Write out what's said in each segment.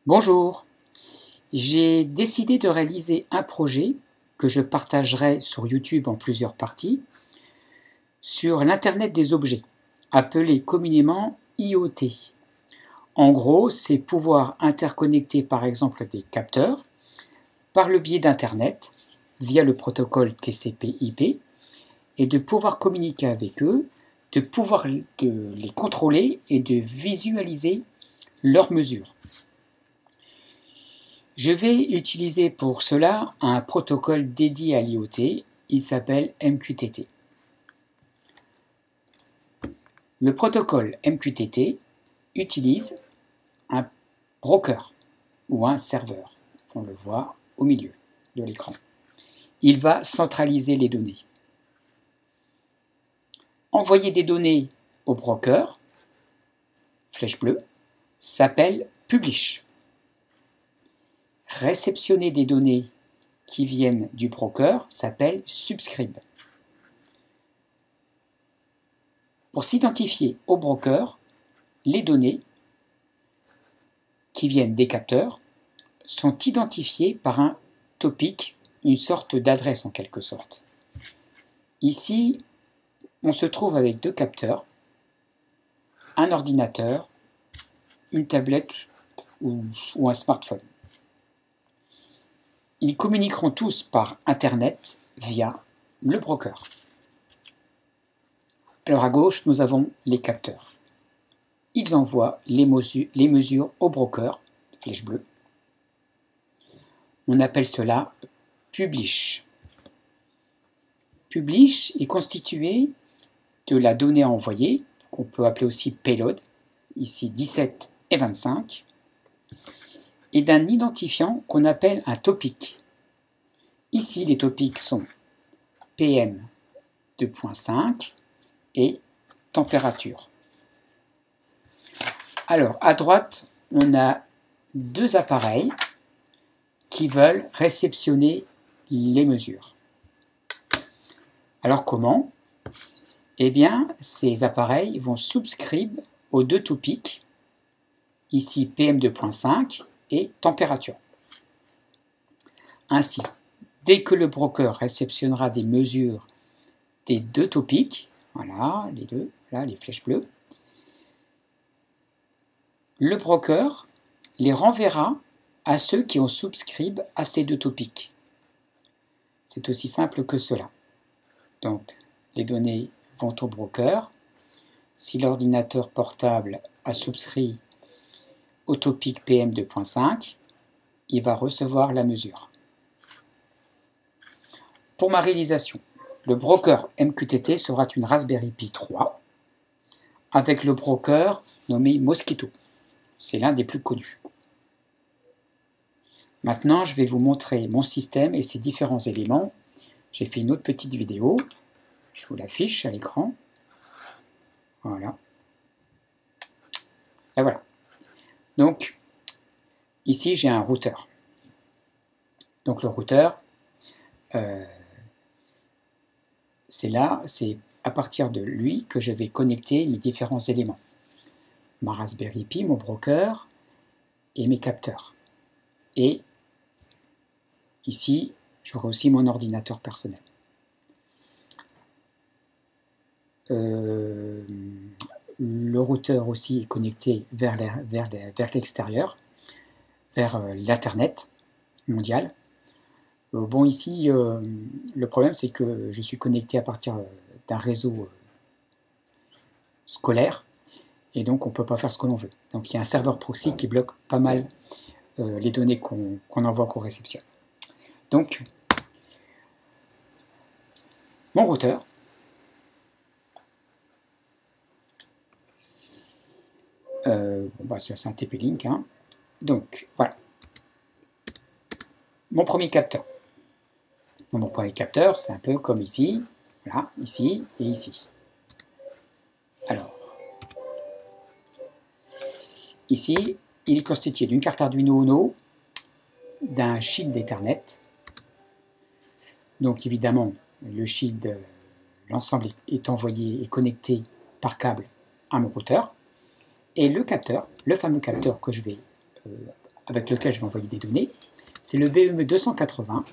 Bonjour, j'ai décidé de réaliser un projet que je partagerai sur YouTube en plusieurs parties sur l'Internet des objets, appelé communément IoT. En gros, c'est pouvoir interconnecter par exemple des capteurs par le biais d'Internet via le protocole TCP/IP et de pouvoir communiquer avec eux, de pouvoir les contrôler et de visualiser leurs mesures. Je vais utiliser pour cela un protocole dédié à l'IoT, il s'appelle MQTT. Le protocole MQTT utilise un broker ou un serveur, on le voit au milieu de l'écran. Il va centraliser les données. Envoyer des données au broker, flèche bleue, s'appelle publish. Réceptionner des données qui viennent du broker s'appelle subscribe. Pour s'identifier au broker, les données qui viennent des capteurs sont identifiées par un topic, une sorte d'adresse en quelque sorte. Ici, on se trouve avec deux capteurs, un ordinateur, une tablette ou un smartphone. Ils communiqueront tous par Internet via le broker. Alors à gauche, nous avons les capteurs. Ils envoient les mesures au broker, flèche bleue. On appelle cela publish. Publish est constitué de la donnée à envoyer, qu'on peut appeler aussi payload, ici 17 et 25, et d'un identifiant qu'on appelle un topic. Ici, les topics sont PM 2.5 et température. Alors, à droite, on a deux appareils qui veulent réceptionner les mesures. Alors, comment? Eh bien, ces appareils vont subscribe aux deux topics, ici PM 2.5 et température. Ainsi, dès que le broker réceptionnera des mesures des deux topics, voilà, les deux, là, les flèches bleues, le broker les renverra à ceux qui ont subscribe à ces deux topics. C'est aussi simple que cela. Donc, les données vont au broker. Si l'ordinateur portable a souscrit au topic PM 2.5, il va recevoir la mesure. Pour ma réalisation, le broker MQTT sera une Raspberry Pi 3 avec le broker nommé Mosquito. C'est l'un des plus connus. Maintenant, je vais vous montrer mon système et ses différents éléments. J'ai fait une autre petite vidéo. Je vous l'affiche à l'écran. Voilà. Et voilà. Donc, ici, j'ai un routeur. Donc, le routeur, c'est à partir de lui que je vais connecter mes différents éléments. Ma Raspberry Pi, mon broker et mes capteurs. Et ici, j'aurai aussi mon ordinateur personnel. Le routeur aussi est connecté vers l'extérieur, vers l'Internet mondial. Bon, ici, le problème, c'est que je suis connecté à partir d'un réseau scolaire, et donc on ne peut pas faire ce que l'on veut. Donc il y a un serveur proxy qui bloque pas mal les données qu'on envoie, qu'on réceptionne. Donc, mon routeur, c'est un TP-Link, hein. Donc, voilà. Mon premier capteur. Mon premier capteur, c'est un peu comme ici, voilà, ici et ici. Alors, ici, il est constitué d'une carte Arduino Uno, d'un shield d'Ethernet. Donc évidemment, le shield, l'ensemble est envoyé et connecté par câble à mon routeur. Et le capteur, le fameux capteur que je vais avec lequel je vais envoyer des données, c'est le BME 280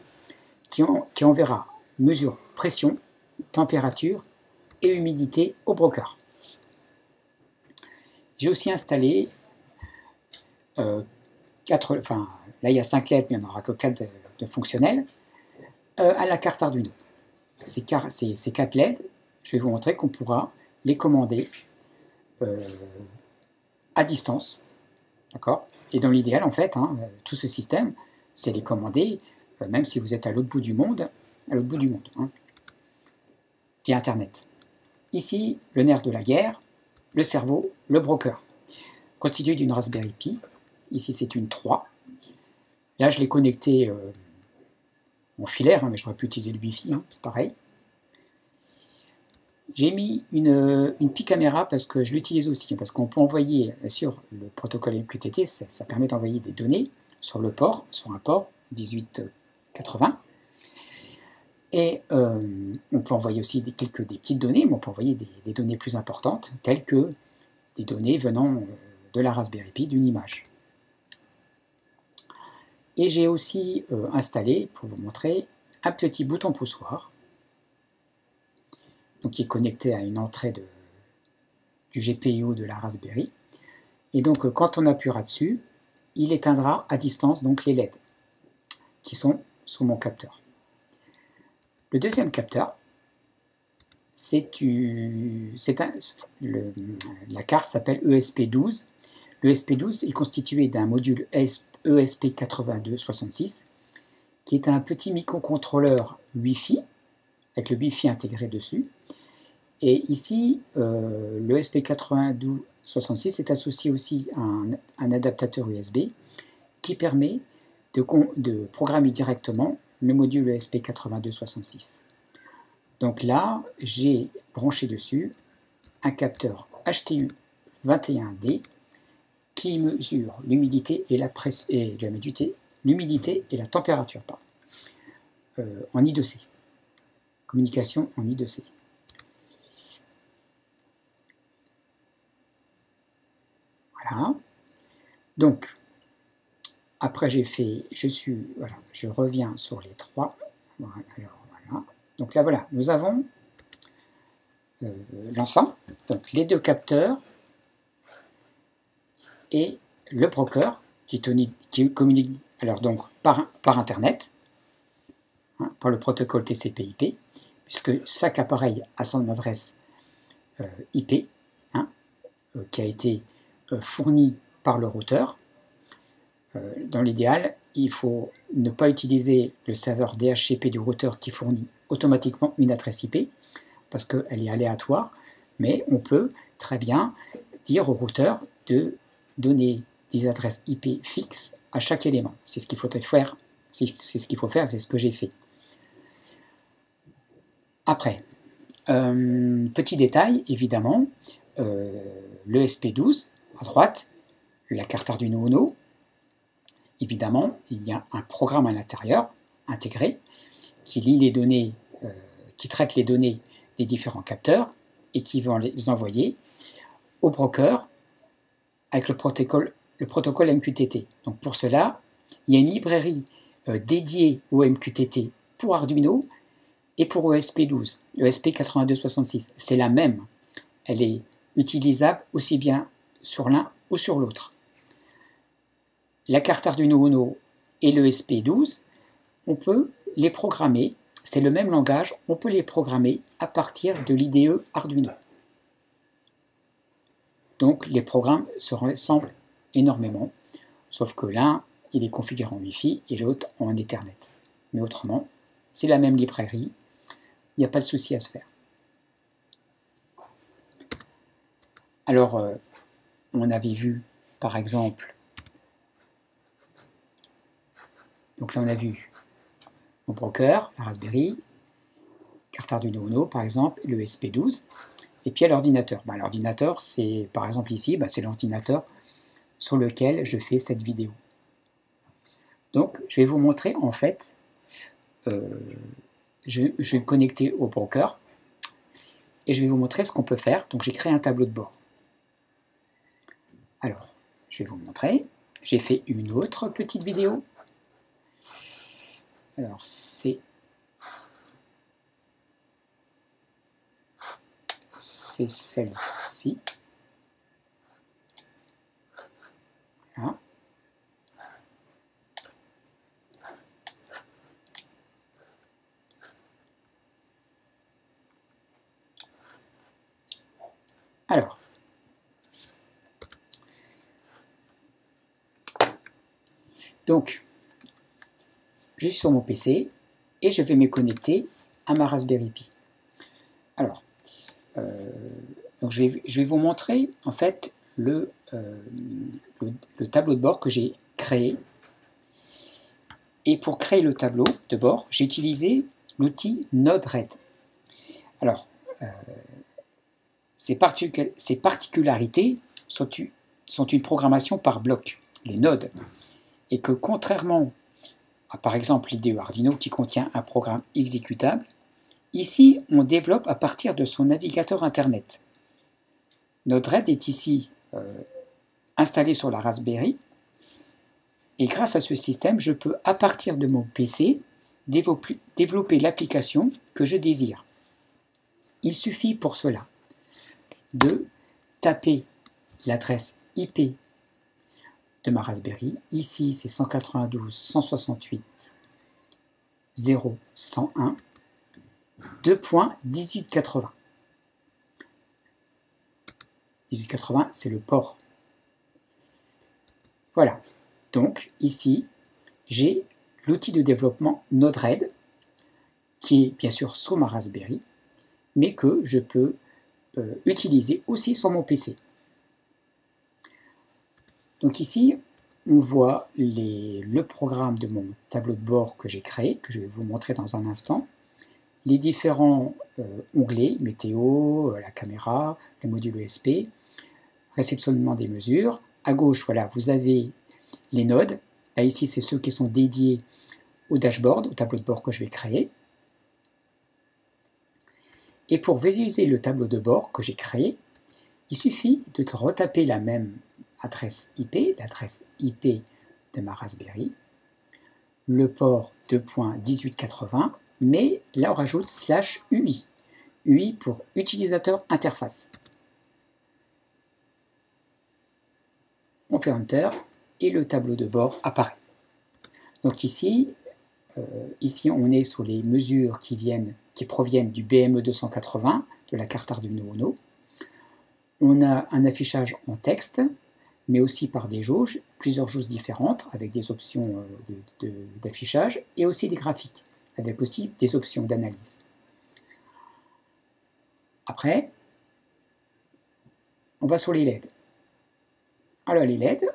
qui enverra mesure pression, température et humidité au broker. J'ai aussi installé là il y a 5 LED, mais il n'y en aura que 4 de fonctionnels, à la carte Arduino. Ces 4 LED, je vais vous montrer qu'on pourra les commander à distance, d'accord? Et dans l'idéal, en fait, tout ce système, c'est les commander, même si vous êtes à l'autre bout du monde, via Internet. Ici, le nerf de la guerre, le cerveau, le broker, constitué d'une Raspberry Pi. Ici, c'est une 3. Là, je l'ai connecté en filaire, mais j'aurais pu utiliser le Wi-Fi, c'est pareil. J'ai mis une Pi caméra parce que je l'utilise aussi, parce qu'on peut envoyer sur le protocole MQTT, ça permet d'envoyer des données sur un port 1880. Et on peut envoyer aussi des petites données, mais on peut envoyer des données plus importantes, telles que des données venant de la Raspberry Pi, d'une image. Et j'ai aussi installé, pour vous montrer, un petit bouton poussoir, donc qui est connecté à une entrée du GPIO de la Raspberry. Et donc quand on appuiera dessus, il éteindra à distance donc les LED qui sont sous mon capteur. Le deuxième capteur, la carte s'appelle ESP12. Le ESP12 est constitué d'un module ESP8266 qui est un petit microcontrôleur Wi-Fi avec le Wi-Fi intégré dessus. Et ici, le ESP8266 est associé aussi à un adaptateur USB qui permet de programmer directement le module ESP8266. Donc là, j'ai branché dessus un capteur HTU21D qui mesure l'humidité et la température en I2C. Communication en I2C. Voilà. Donc, après je reviens sur les 3. Voilà. Donc là, voilà, nous avons l'ensemble, donc les 2 capteurs et le broker qui communique alors donc par Internet, par le protocole TCP/IP, puisque chaque appareil a son adresse IP qui a été fournie par le routeur. Dans l'idéal, il faut ne pas utiliser le serveur DHCP du routeur qui fournit automatiquement une adresse IP, parce qu'elle est aléatoire, mais on peut très bien dire au routeur de donner des adresses IP fixes à chaque élément. C'est ce qu'il faut faire, c'est ce que j'ai fait. Après, petit détail, évidemment, le SP12 à droite, la carte Arduino Uno, évidemment, il y a un programme à l'intérieur, intégré, qui lit les données, qui traite les données des différents capteurs et qui va les envoyer au broker avec le protocole MQTT. Donc pour cela, il y a une librairie dédiée au MQTT pour Arduino et pour ESP12, ESP8266. C'est la même. Elle est utilisable aussi bien sur l'un ou sur l'autre. La carte Arduino Uno et le ESP12, on peut les programmer, c'est le même langage, on peut les programmer à partir de l'IDE Arduino. Donc les programmes se ressemblent énormément, sauf que l'un, il est configuré en Wi-Fi et l'autre en Ethernet. Mais autrement, c'est la même librairie, il n'y a pas de souci à se faire. Alors, on avait vu, par exemple, donc là on a vu mon broker, la Raspberry, carte Arduino Uno par exemple, le SP12, et puis à l'ordinateur. L'ordinateur, c'est par exemple ici, c'est l'ordinateur sur lequel je fais cette vidéo. Donc je vais vous montrer en fait, je vais me connecter au broker et je vais vous montrer ce qu'on peut faire. Donc j'ai créé un tableau de bord. Alors, je vais vous montrer. j'ai fait une autre petite vidéo. Alors, c'est celle-ci. Voilà. Alors, donc, je suis sur mon PC et je vais me connecter à ma Raspberry Pi. Alors, donc je vais vous montrer en fait le tableau de bord que j'ai créé. Et pour créer le tableau de bord, j'ai utilisé l'outil Node-RED. Alors, ces particularités sont une programmation par bloc, les nodes, et que contrairement à par exemple l'IDE Arduino qui contient un programme exécutable, ici on développe à partir de son navigateur internet. Node-RED est ici installé sur la Raspberry, et grâce à ce système, je peux à partir de mon PC développer l'application que je désire. Il suffit pour cela de taper l'adresse IP de ma Raspberry. Ici, c'est 192.168.0.101 2.1880. 1880, c'est le port. Voilà. Donc, ici, j'ai l'outil de développement Node-RED, qui est bien sûr sur ma Raspberry, mais que je peux utiliser aussi sur mon PC. Donc ici, on voit le programme de mon tableau de bord que j'ai créé, que je vais vous montrer dans un instant, les différents onglets, météo, la caméra, le module ESP, réceptionnement des mesures. À gauche, voilà, vous avez les nodes. Là, ici, c'est ceux qui sont dédiés au dashboard, au tableau de bord que je vais créer. Et pour visualiser le tableau de bord que j'ai créé, il suffit de retaper la même adresse IP, l'adresse IP de ma Raspberry, le port 2.1880, mais là on rajoute /UI, UI pour utilisateur interface. On fait Enter et le tableau de bord apparaît. Donc ici on est sur les mesures qui proviennent du BME 280 de la carte Arduino Uno. On a un affichage en texte, mais aussi par des jauges, plusieurs jauges différentes, avec des options d'affichage, et aussi des graphiques, avec aussi des options d'analyse. Après, on va sur les LED. Alors les LED,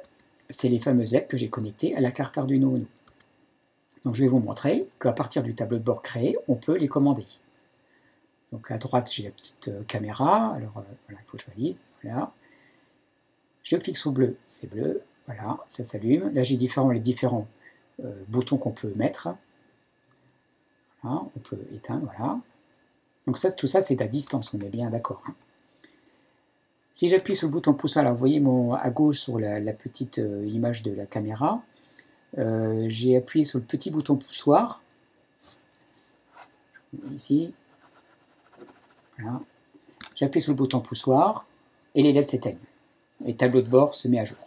c'est les fameuses LED que j'ai connectées à la carte Arduino Uno. Donc je vais vous montrer qu'à partir du tableau de bord créé, on peut les commander. Donc à droite, j'ai la petite caméra, alors voilà, il faut que je valide, voilà. Je clique sur bleu, c'est bleu, voilà, ça s'allume. Là, j'ai les différents boutons qu'on peut mettre. Voilà, on peut éteindre, voilà. Donc ça, tout ça, c'est à distance, on est bien d'accord. Hein. Si j'appuie sur le bouton poussoir, là, vous voyez à gauche sur la petite image de la caméra, j'ai appuyé sur le petit bouton poussoir, ici, voilà. J'appuie sur le bouton poussoir, et les LED s'éteignent. Et le tableau de bord se met à jour.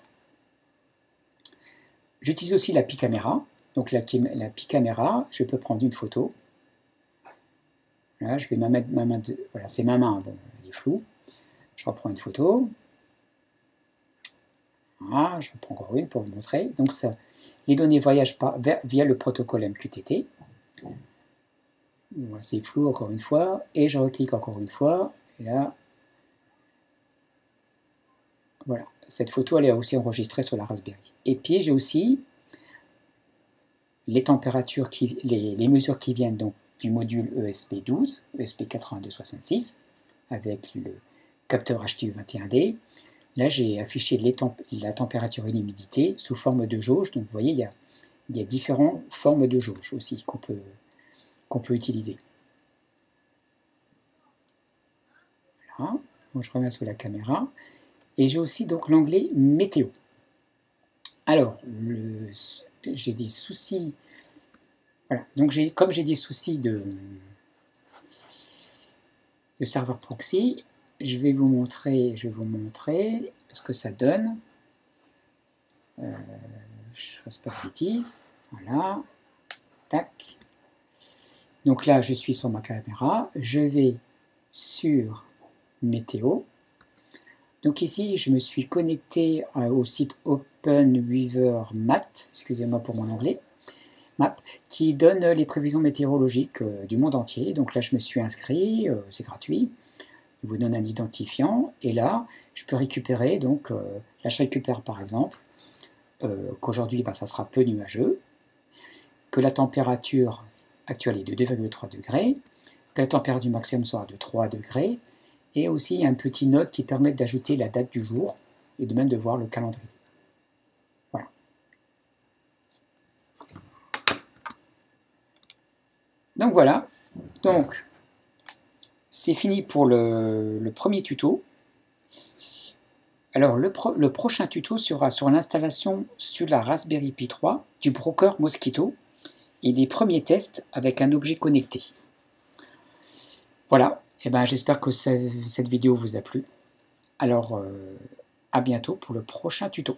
J'utilise aussi la Pi Caméra. Donc la Pi Caméra, je peux prendre une photo. Là, je vais mettre ma main. Voilà, c'est ma main. Bon, elle est floue. Je reprends une photo. Voilà, je reprends encore une pour vous montrer. Donc ça, les données voyagent via le protocole MQTT. Voilà, c'est flou encore une fois. Et je reclique encore une fois. Et là, voilà. Cette photo, elle est aussi enregistrée sur la Raspberry. Et puis, j'ai aussi les températures, les mesures qui viennent donc du module ESP12, ESP8266, avec le capteur HTU21D. Là, j'ai affiché la température et l'humidité sous forme de jauge. Donc, vous voyez, il y a différentes formes de jauge aussi qu'on peut utiliser. Voilà. Donc, je reviens sur la caméra. Et j'ai aussi donc l'onglet météo. Alors, j'ai des soucis. Voilà, donc comme j'ai des soucis de serveur proxy, je vais vous montrer ce que ça donne. Je ne fasse pas de bêtises. Voilà. Tac. Donc là, je suis sur ma caméra. Je vais sur Météo. Donc ici, je me suis connecté au site OpenWeather Map, excusez-moi pour mon anglais, Map, qui donne les prévisions météorologiques du monde entier. Donc là, je me suis inscrit, c'est gratuit. Il vous donne un identifiant. Et là, je peux récupérer, donc là, je récupère par exemple qu'aujourd'hui, ça sera peu nuageux, que la température actuelle est de 2,3 degrés, que la température du maximum sera de 3 degrés, et aussi un petit note qui permet d'ajouter la date du jour, et de même de voir le calendrier. Voilà. Donc voilà, donc c'est fini pour le premier tuto. Alors le prochain tuto sera sur l'installation sur la Raspberry Pi 3 du broker Mosquito et des premiers tests avec un objet connecté. Voilà, et j'espère que cette vidéo vous a plu. Alors à bientôt pour le prochain tuto.